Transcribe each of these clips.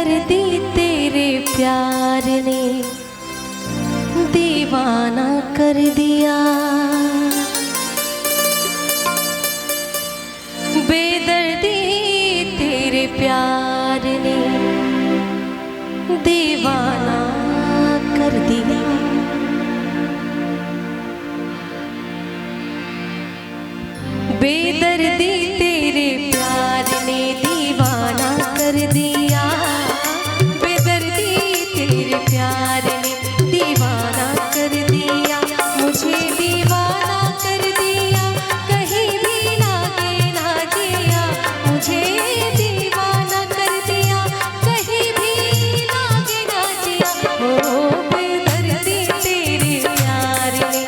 बेदर्दी तेरे प्यार ने दीवाना कर दिया। बेदर्दी तेरे प्यार ने दीवाना कर दिया। बेदर्दी तेरे प्यार ने दीवाना कर दिया। बेदर्दी तेरे प्यार ने दीवाना कर दिया। मुझे दीवाना कर दिया, कहीं भी लागे ना जिया। मुझे दीवाना कर दिया, कहीं भी लागे ना जिया। ओ बेदर्दी तेरे प्यार ने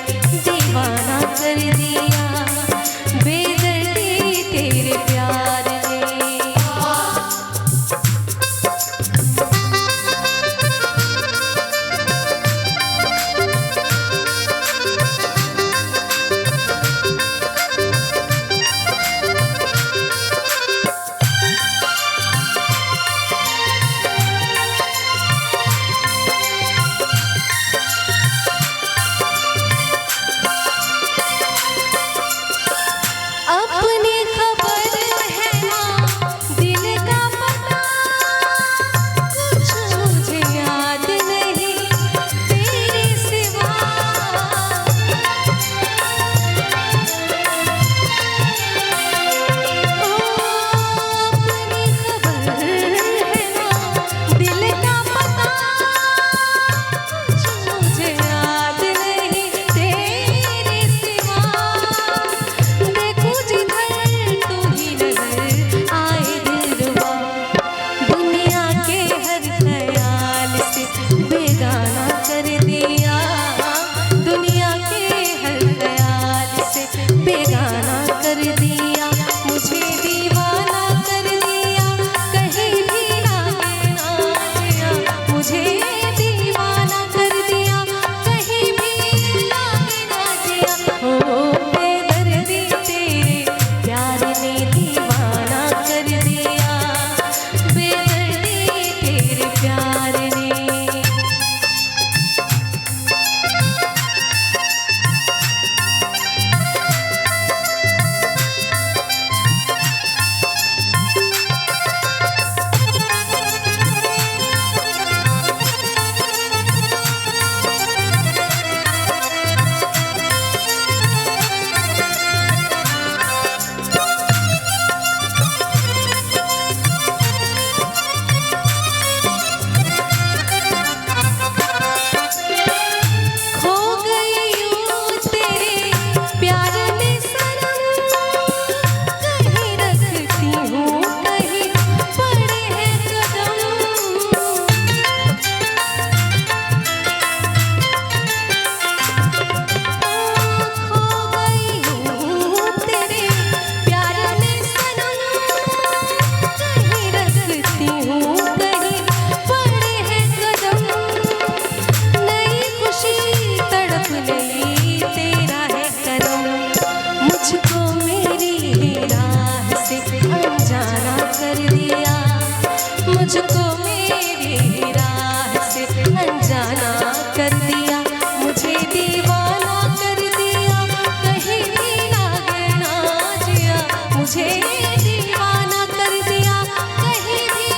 दीवाना कर दिया। बेदर्दी तेरे प्यार ने। अपनी खबर है ना दिल का पता, कुछ मुझे याद नहीं तेरे सिवा। ओ अपनी खबर है ना दिल का पता, कुछ मुझे याद नहीं तेरे सिवा। देखूं जिधर तू ही नजर आए दिलरुबा, दुनिया के हर ख्याल से बेगाना कर दिया। दुनिया के हर ख्याल से बेगाना कर दिया। मुझे दीवाना कर दिया, कहीं भी लागे ना जिया। मुझे दीवाना कर दिया, कहीं भी लागे ना जिया। ओ बेदर्दी तेरे प्यार ने दीवाना कर दिया। बेदर्दी तेरे प्यार ने। खो गई यूं तेरे प्यार में सनम, कहीं रखती हूँ कहीं पड़े हैं कदम। खो गई हूँ तेरे प्यार में सनम, कहीं रखती हूँ कहीं पड़े हैं कदम। नई खुशी तड़प नहीं तेरा है करम, मुझको मेरी ही राह से अनजाना कर दिया। मुझको मेरी ही राह से अनजाना कर दिया। मुझे दीवाना कर दिया, कहीं भी लागे ना जिया। मुझे दीवाना कर दिया, कहीं भी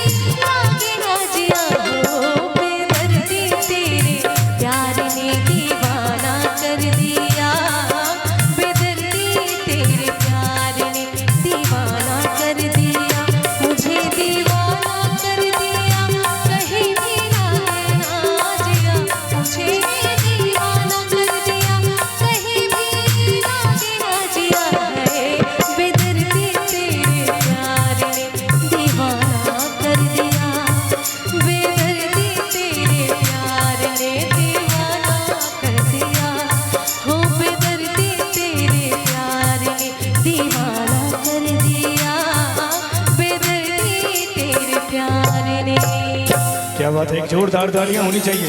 लागे ना जिया। ओ बेदर्दी तेरे प्यार ने दीवाना कर दिया। बेदर्दी तेरे प्यार ने दीवाना कर दिया। मुझे दीवाना कर दिया, कहीं भी लागे ना जिया। मुझे दीवाना कर दिया, कहीं भी लागे ना जिया। है बेदर्दी तेरे प्यार ने दीवाना कर दिया। बेदर्दी तेरे प्यार ने दीवाना कर दिया। हो बेदर्दी तेरे प्यार ने दीवाना कर दिया। बेदर्दी तेरे प्यार ने। क्या बात है, एक जोरदार तालियां होनी चाहिए।